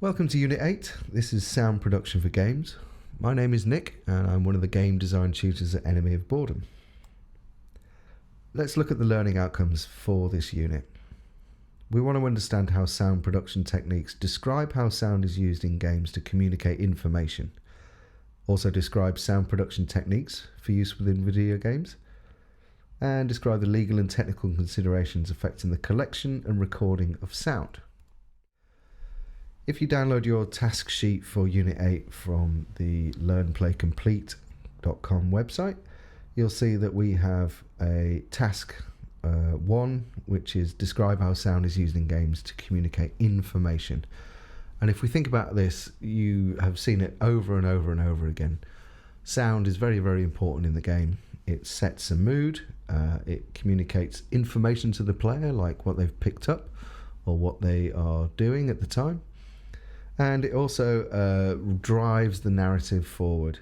Welcome to Unit 8. This is sound production for games. My name is Nick and I'm one of the game design tutors at Enemy of Boredom. Let's look at the learning outcomes for this unit. We want to understand how sound production techniques describe how sound is used in games to communicate information. Also describe sound production techniques for use within video games. And describe the legal and technical considerations affecting the collection and recording of sound. If you download your task sheet for Unit 8 from the learnplaycomplete.com website, you'll see that we have a task 1, which is describe how sound is used in games to communicate information. And if we think about this, you have seen it over and over and over again. Sound is very, very important in the game. It sets a mood, it communicates information to the player, like what they've picked up or what they are doing at the time. And it also drives the narrative forward.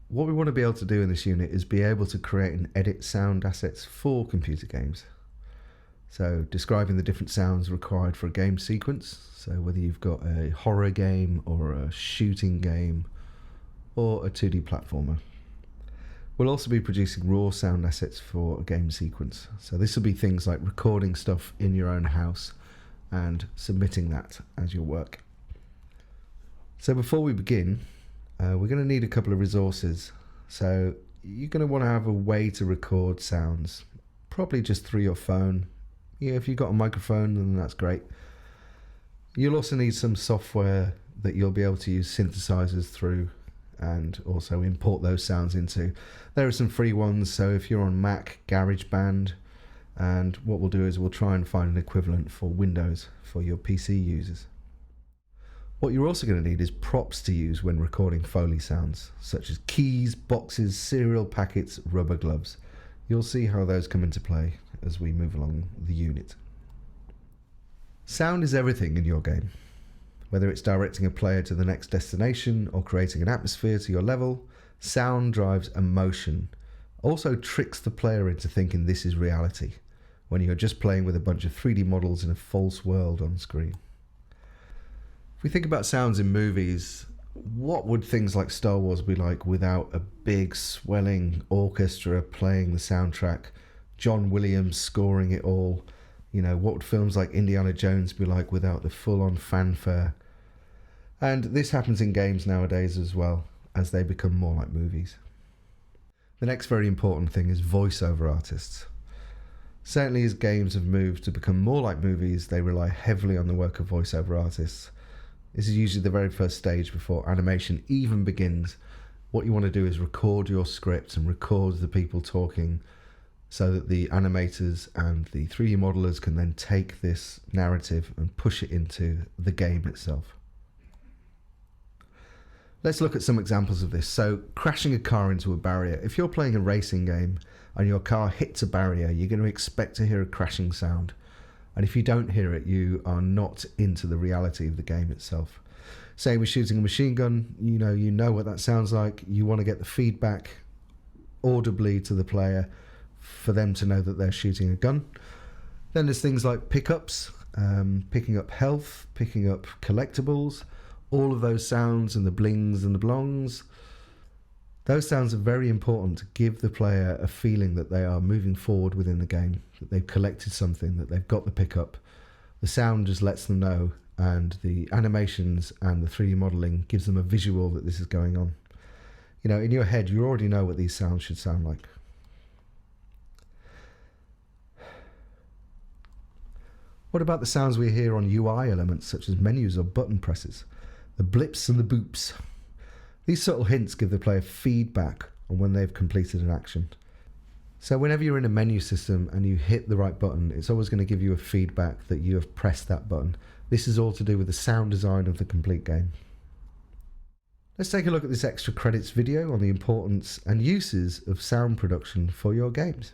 What we want to be able to do in this unit is be able to create and edit sound assets for computer games. So describing the different sounds required for a game sequence. So whether you've got a horror game or a shooting game or a 2D platformer. We'll also be producing raw sound assets for a game sequence. So this will be things like recording stuff in your own house and submitting that as your work. So before we begin, we're going to need a couple of resources. So you're going to want to have a way to record sounds, probably just through your phone. Yeah, if you've got a microphone, then that's great. You'll also need some software that you'll be able to use synthesizers through and also import those sounds into. There are some free ones, so if you're on Mac, GarageBand, and what we'll do is we'll try and find an equivalent for Windows for your PC users. What you're also going to need is props to use when recording Foley sounds, such as keys, boxes, cereal packets, rubber gloves. You'll see how those come into play as we move along the unit. Sound is everything in your game. Whether it's directing a player to the next destination or creating an atmosphere to your level, sound drives emotion. Also tricks the player into thinking this is reality, when you're just playing with a bunch of 3D models in a false world on screen. If we think about sounds in movies, what would things like Star Wars be like without a big swelling orchestra playing the soundtrack, John Williams scoring it all? You know, what would films like Indiana Jones be like without the full-on fanfare? And this happens in games nowadays as well, as they become more like movies. The next very important thing is voiceover artists. Certainly as games have moved to become more like movies, they rely heavily on the work of voiceover artists. This is usually the very first stage before animation even begins. What you want to do is record your script and record the people talking so that the animators and the 3D modelers can then take this narrative and push it into the game itself. Let's look at some examples of this. So, crashing a car into a barrier. If you're playing a racing game and your car hits a barrier, you're going to expect to hear a crashing sound. And if you don't hear it, you are not into the reality of the game itself. Say we're shooting a machine gun, you know what that sounds like. You want to get the feedback audibly to the player for them to know that they're shooting a gun. Then there's things like pickups, picking up health, picking up collectibles, all of those sounds and the blings and the blongs. Those sounds are very important to give the player a feeling that they are moving forward within the game, that they've collected something, that they've got the pickup. The sound just lets them know, and the animations and the 3D modeling gives them a visual that this is going on. You know, in your head, you already know what these sounds should sound like. What about the sounds we hear on UI elements such as menus or button presses? The blips and the boops. These subtle hints give the player feedback on when they've completed an action. So whenever you're in a menu system and you hit the right button, it's always going to give you a feedback that you have pressed that button. This is all to do with the sound design of the complete game. Let's take a look at this extra credits video on the importance and uses of sound production for your games.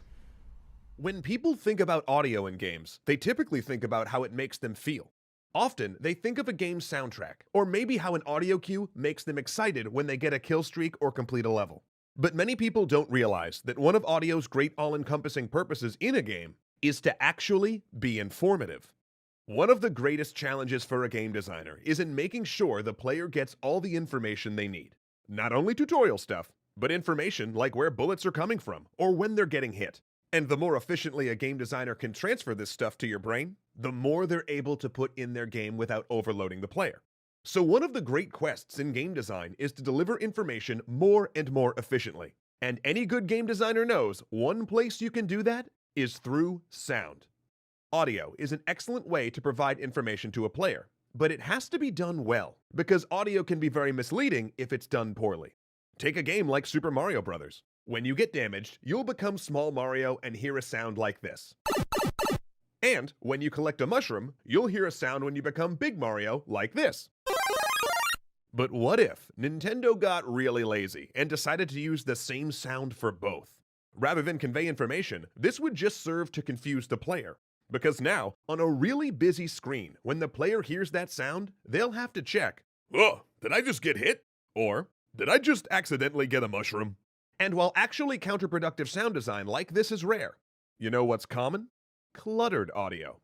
When people think about audio in games, they typically think about how it makes them feel. Often, they think of a game's soundtrack, or maybe how an audio cue makes them excited when they get a kill streak or complete a level. But many people don't realize that one of audio's great all-encompassing purposes in a game is to actually be informative. One of the greatest challenges for a game designer is in making sure the player gets all the information they need. Not only tutorial stuff, but information like where bullets are coming from or when they're getting hit. And the more efficiently a game designer can transfer this stuff to your brain, the more they're able to put in their game without overloading the player. So one of the great quests in game design is to deliver information more and more efficiently. And any good game designer knows one place you can do that is through sound. Audio is an excellent way to provide information to a player, but it has to be done well, because audio can be very misleading if it's done poorly. Take a game like Super Mario Bros. When you get damaged, you'll become Small Mario and hear a sound like this. And when you collect a mushroom, you'll hear a sound when you become Big Mario like this. But what if Nintendo got really lazy and decided to use the same sound for both? Rather than convey information, this would just serve to confuse the player. Because now, on a really busy screen, when the player hears that sound, they'll have to check, "Oh, did I just get hit?" Or, "Did I just accidentally get a mushroom?" And while actually counterproductive sound design like this is rare, you know what's common? Cluttered audio.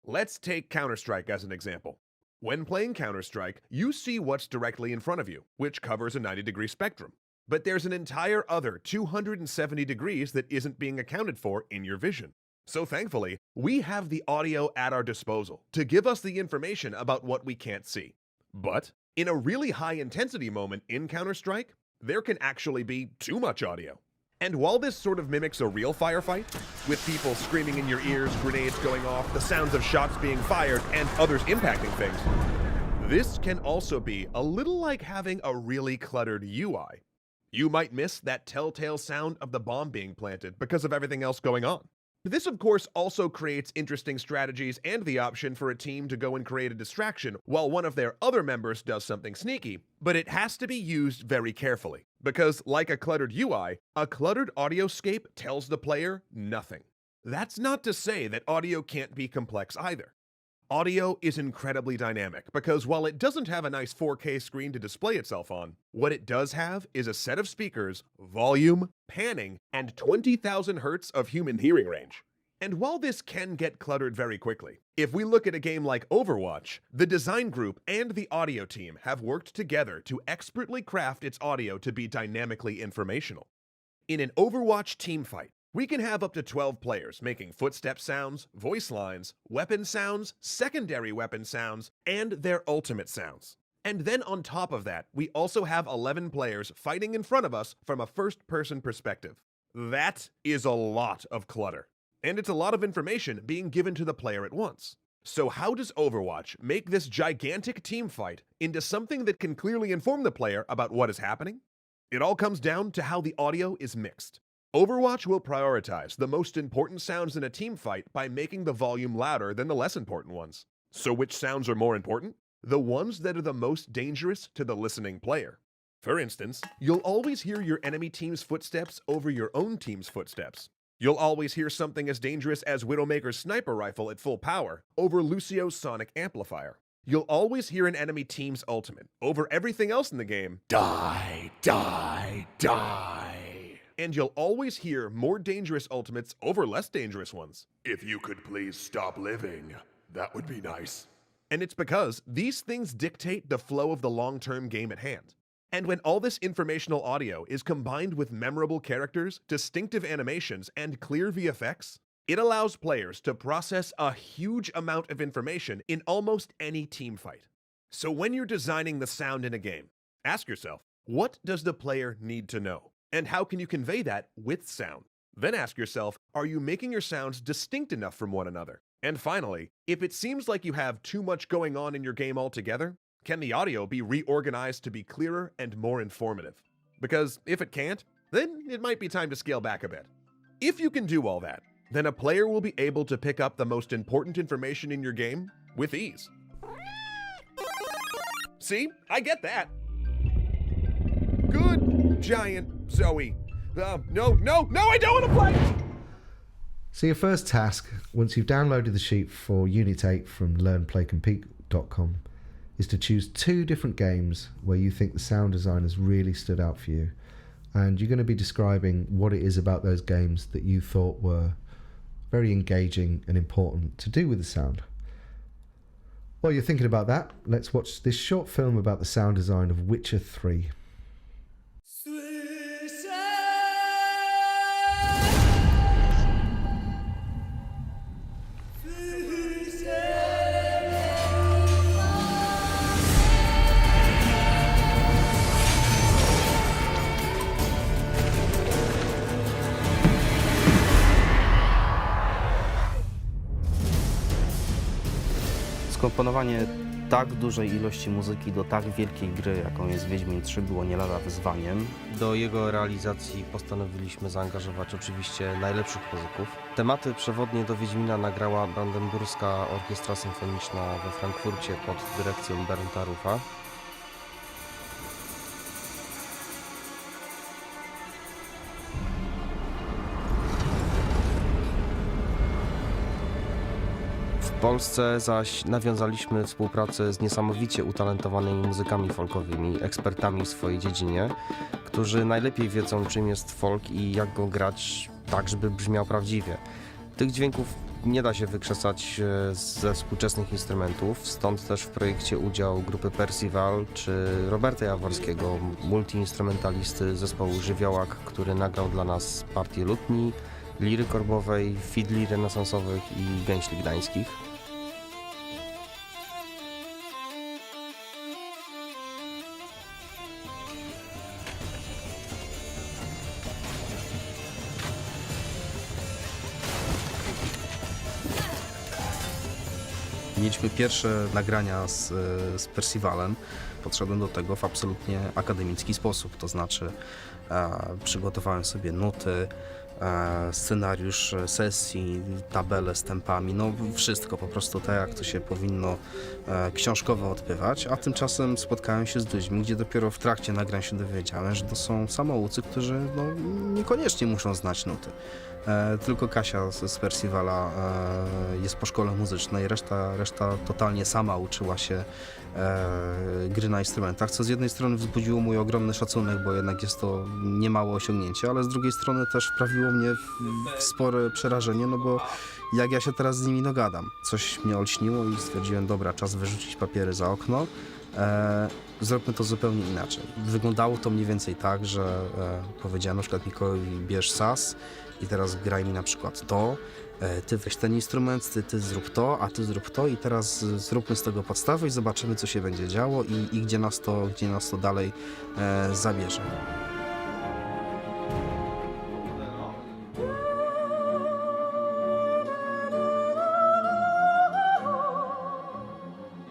Let's take Counter-Strike as an example. When playing Counter-Strike, you see what's directly in front of you, which covers a 90-degree spectrum. But there's an entire other 270 degrees that isn't being accounted for in your vision. So thankfully, we have the audio at our disposal to give us the information about what we can't see. But in a really high-intensity moment in Counter-Strike, there can actually be too much audio. And while this sort of mimics a real firefight, with people screaming in your ears, grenades going off, the sounds of shots being fired, and others impacting things, this can also be a little like having a really cluttered UI. You might miss that telltale sound of the bomb being planted because of everything else going on. This, of course, also creates interesting strategies and the option for a team to go and create a distraction while one of their other members does something sneaky, but it has to be used very carefully, because like a cluttered UI, a cluttered audioscape tells the player nothing. That's not to say that audio can't be complex either. Audio is incredibly dynamic because while it doesn't have a nice 4K screen to display itself on, what it does have is a set of speakers, volume, panning, and 20,000 hertz of human hearing range. And while this can get cluttered very quickly, if we look at a game like Overwatch, the design group and the audio team have worked together to expertly craft its audio to be dynamically informational. In an Overwatch team fight, we can have up to 12 players making footstep sounds, voice lines, weapon sounds, secondary weapon sounds, and their ultimate sounds. And then on top of that, we also have 11 players fighting in front of us from a first-person perspective. That is a lot of clutter. And it's a lot of information being given to the player at once. So how does Overwatch make this gigantic team fight into something that can clearly inform the player about what is happening? It all comes down to how the audio is mixed. Overwatch will prioritize the most important sounds in a team fight by making the volume louder than the less important ones. So which sounds are more important? The ones that are the most dangerous to the listening player. For instance, you'll always hear your enemy team's footsteps over your own team's footsteps. You'll always hear something as dangerous as Widowmaker's sniper rifle at full power over Lucio's sonic amplifier. You'll always hear an enemy team's ultimate over everything else in the game. Die, die, die. And you'll always hear more dangerous ultimates over less dangerous ones. If you could please stop living, that would be nice. And it's because these things dictate the flow of the long-term game at hand. And when all this informational audio is combined with memorable characters, distinctive animations, and clear VFX, it allows players to process a huge amount of information in almost any team fight. So when you're designing the sound in a game, ask yourself, what does the player need to know? And how can you convey that with sound? Then ask yourself, are you making your sounds distinct enough from one another? And finally, if it seems like you have too much going on in your game altogether, can the audio be reorganized to be clearer and more informative? Because if it can't, then it might be time to scale back a bit. If you can do all that, then a player will be able to pick up the most important information in your game with ease. See, I get that. Good giant Zoe. No, I don't want to play! So your first task, once you've downloaded the sheet for Unit 8 from learnplaycompete.com, is to choose 2 different games where you think the sound design has really stood out for you. And you're going to be describing what it is about those games that you thought were very engaging and important to do with the sound. While you're thinking about that, let's watch this short film about the sound design of Witcher 3. Skomponowanie tak dużej ilości muzyki do tak wielkiej gry, jaką jest Wiedźmin 3, było nie lada wyzwaniem. Do jego realizacji postanowiliśmy zaangażować oczywiście najlepszych muzyków. Tematy przewodnie do Wiedźmina nagrała Brandenburska Orkiestra Symfoniczna we Frankfurcie pod dyrekcją Bernda Ruffa. W Polsce zaś nawiązaliśmy współpracę z niesamowicie utalentowanymi muzykami folkowymi, ekspertami w swojej dziedzinie, którzy najlepiej wiedzą, czym jest folk i jak go grać tak, żeby brzmiał prawdziwie. Tych dźwięków nie da się wykrzesać ze współczesnych instrumentów, stąd też w projekcie udział grupy Percival czy Roberta Jaworskiego, multiinstrumentalisty zespołu Żywiołak, który nagrał dla nas partie lutni, liry korbowej, fidli renesansowych i gęśli gdańskich. Mieliśmy pierwsze nagrania z Percivalem. Podszedłem do tego w absolutnie akademicki sposób, to znaczy przygotowałem sobie nuty, scenariusz sesji, tabele z tempami, no wszystko po prostu tak, jak to się powinno książkowo odbywać, a tymczasem spotkałem się z ludźmi, gdzie dopiero w trakcie nagrań się dowiedziałem, że to są samoucy, którzy no, niekoniecznie muszą znać nuty. Tylko Kasia z Percivala jest po szkole muzycznej, reszta totalnie sama uczyła się gry na instrumentach, co z jednej strony wzbudziło mój ogromny szacunek, bo jednak jest to niemałe osiągnięcie, ale z drugiej strony też wprawiło mnie w spore przerażenie, no bo jak ja się teraz z nimi dogadam. Coś mnie olśniło i stwierdziłem, dobra, czas wyrzucić papiery za okno. Zróbmy to zupełnie inaczej. Wyglądało to mniej więcej tak, że powiedziałem na przykład Mikołajowi, bierz saz i teraz graj mi na przykład to, ty weź ten instrument, ty zrób to, a ty zrób to i teraz zróbmy z tego podstawę i zobaczymy, co się będzie działo i gdzie nas to dalej zabierze.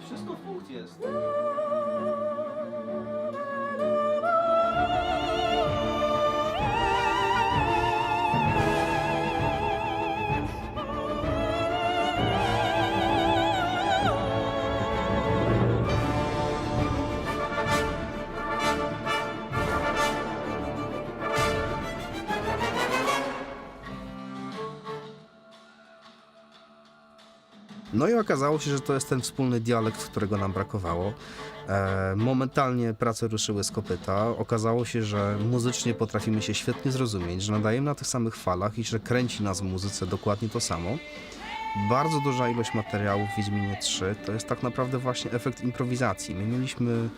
Wszystko w punkt jest. No i okazało się, że to jest ten wspólny dialekt, którego nam brakowało. Momentalnie prace ruszyły z kopyta. Okazało się, że muzycznie potrafimy się świetnie zrozumieć, że nadajemy na tych samych falach i że kręci nas w muzyce dokładnie to samo. Bardzo duża ilość materiałów w Wiedźminie 3 to jest tak naprawdę właśnie efekt improwizacji. My mieliśmy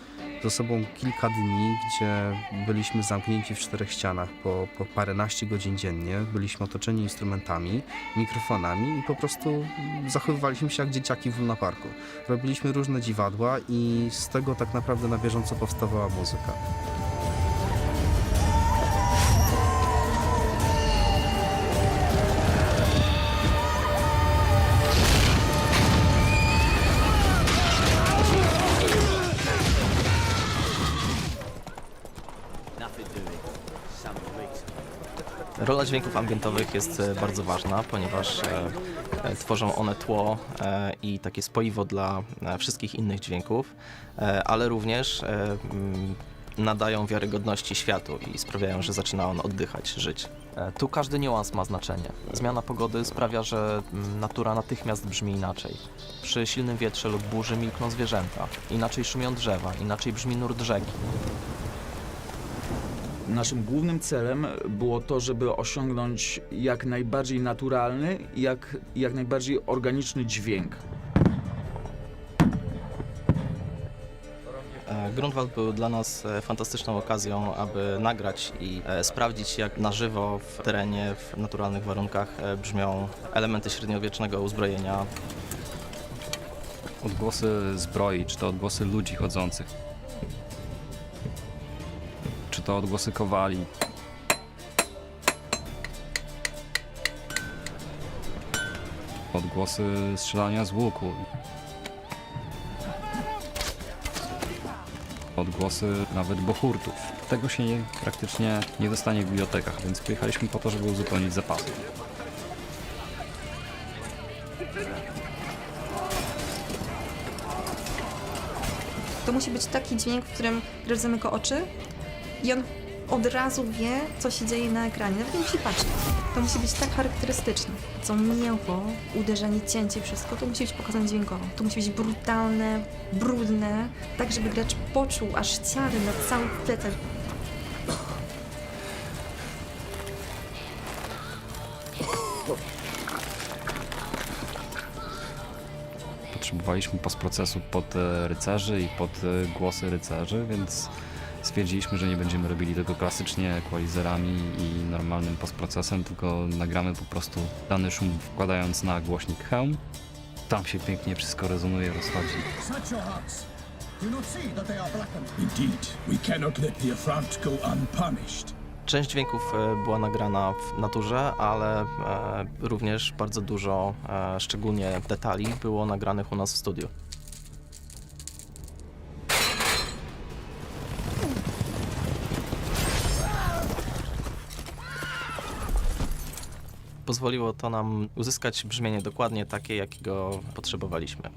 ze sobą kilka dni, gdzie byliśmy zamknięci w 4 ścianach po paręnaście godzin dziennie. Byliśmy otoczeni instrumentami, mikrofonami i po prostu zachowywaliśmy się jak dzieciaki w lunaparku. Robiliśmy różne dziwadła i z tego tak naprawdę na bieżąco powstawała muzyka. Rola dźwięków ambientowych jest bardzo ważna, ponieważ tworzą one tło i takie spoiwo dla wszystkich innych dźwięków, ale również nadają wiarygodności światu i sprawiają, że zaczyna on oddychać, żyć. Tu każdy niuans ma znaczenie. Zmiana pogody sprawia, że natura natychmiast brzmi inaczej. Przy silnym wietrze lub burzy milkną zwierzęta, inaczej szumią drzewa, inaczej brzmi nurt rzeki. Naszym głównym celem było to, żeby osiągnąć jak najbardziej naturalny, jak najbardziej organiczny dźwięk. Grunwald był dla nas fantastyczną okazją, aby nagrać i sprawdzić, jak na żywo w terenie, w naturalnych warunkach brzmią elementy średniowiecznego uzbrojenia. Odgłosy zbroi, czy to odgłosy ludzi chodzących, czy to odgłosy kowali. Odgłosy strzelania z łuku. Odgłosy nawet bohurtów. Tego się praktycznie nie dostanie w bibliotekach, więc pojechaliśmy po to, żeby uzupełnić zapasy. To musi być taki dźwięk, w którym gracz zamyka oczy i on od razu wie, co się dzieje na ekranie. Nawet nie musi patrzeć. To musi być tak charakterystyczne. Co mięcho, uderzenie, cięcie, wszystko, to musi być pokazane dźwiękowo. To musi być brutalne, brudne, tak żeby gracz poczuł aż ciary na całych plecach. Potrzebowaliśmy postprocesu pod rycerzy i pod głosy rycerzy, więc stwierdziliśmy, że nie będziemy robili tego klasycznie equalizerami i normalnym postprocesem, tylko nagramy po prostu dany szum wkładając na głośnik hełm. Tam się pięknie wszystko rezonuje, rozchodzi. Search your hearts. Do you not see that they are blackened? Indeed, we cannot let the affront go unpunished. Część dźwięków była nagrana w naturze, ale również bardzo dużo, szczególnie detali, było nagranych u nas w studiu. Pozwoliło to nam uzyskać brzmienie dokładnie takie, jakiego potrzebowaliśmy.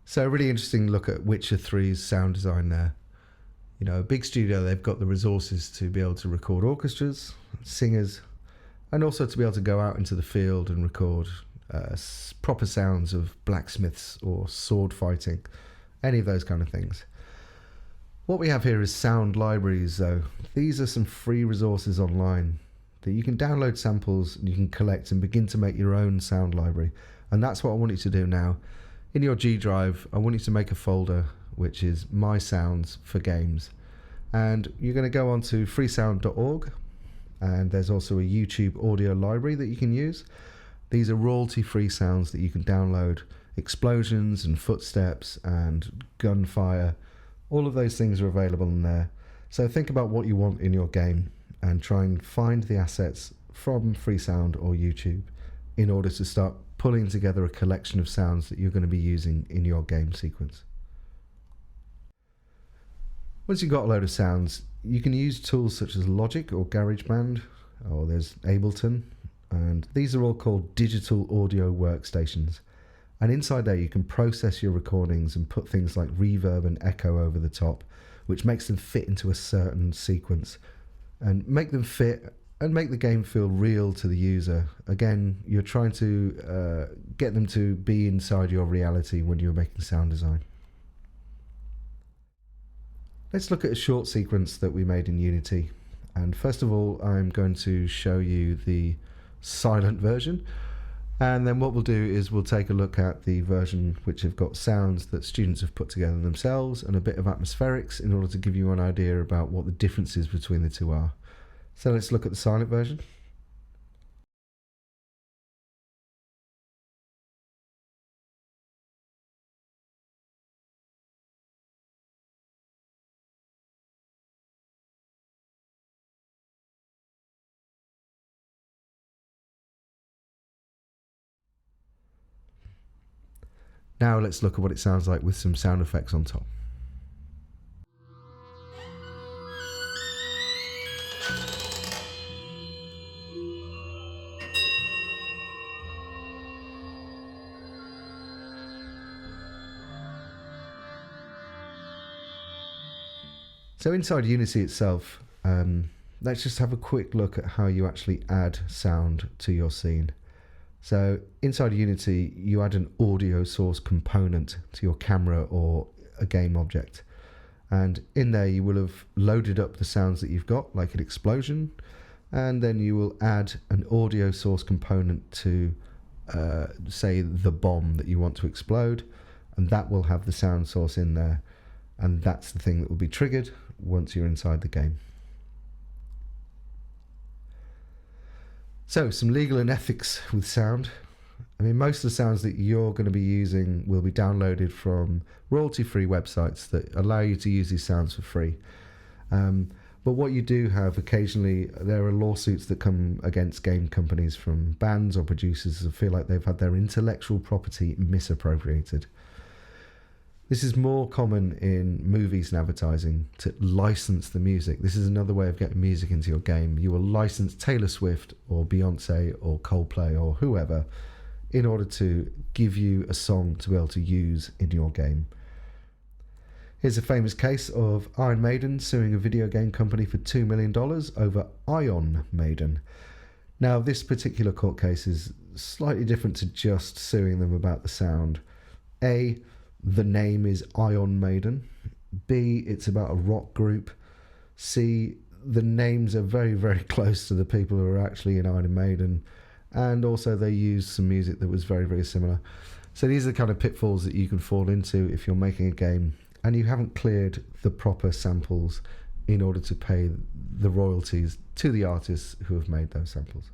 So a really interesting look at Witcher 3's sound design there. You know, a big studio, they've got the resources to be able to record orchestras, singers, and also to be able to go out into the field and record proper sounds of blacksmiths or sword fighting, any of those kind of things. What we have here is sound libraries, though. These are some free resources online that you can download samples and you can collect and begin to make your own sound library. And that's what I want you to do now. In your G Drive, I want you to make a folder which is My Sounds for Games. And you're going to go on to freesound.org, and there's also a YouTube audio library that you can use. These are royalty-free sounds that you can download. Explosions and footsteps and gunfire, all of those things are available in there. So think about what you want in your game and try and find the assets from Freesound or YouTube in order to start pulling together a collection of sounds that you're going to be using in your game sequence. Once you've got a load of sounds, you can use tools such as Logic or GarageBand, or there's Ableton, and these are all called digital audio workstations. And inside there you can process your recordings and put things like reverb and echo over the top, which makes them fit into a certain sequence and make them fit and make the game feel real to the user. Again, you're trying to get them to be inside your reality when you're making sound design. Let's look at a short sequence that we made in Unity. And first of all, I'm going to show you the silent version. And then what we'll do is we'll take a look at the version which have got sounds that students have put together themselves and a bit of atmospherics in order to give you an idea about what the differences between the two are. So let's look at the silent version. Now let's look at what it sounds like with some sound effects on top. So inside Unity itself, let's just have a quick look at how you actually add sound to your scene. So inside Unity, you add an audio source component to your camera or a game object. And in there, you will have loaded up the sounds that you've got, like an explosion, and then you will add an audio source component to, say, the bomb that you want to explode, and that will have the sound source in there. And that's the thing that will be triggered once you're inside the game. So, some legal and ethics with sound. I mean, most of the sounds that you're going to be using will be downloaded from royalty-free websites that allow you to use these sounds for free. But what you do have occasionally, there are lawsuits that come against game companies from bands or producers who feel like they've had their intellectual property misappropriated. This is more common in movies and advertising, to license the music. This is another way of getting music into your game. You will license Taylor Swift or Beyonce or Coldplay or whoever in order to give you a song to be able to use in your game. Here's a famous case of Iron Maiden suing a video game company for $2 million over Ion Maiden. Now, this particular court case is slightly different to just suing them about the sound. A, the name is Ion Maiden. B, it's about a rock group. C, the names are very, very close to the people who are actually in Iron Maiden. And also they used some music that was very, very similar. So these are the kind of pitfalls that you can fall into if you're making a game and you haven't cleared the proper samples in order to pay the royalties to the artists who have made those samples.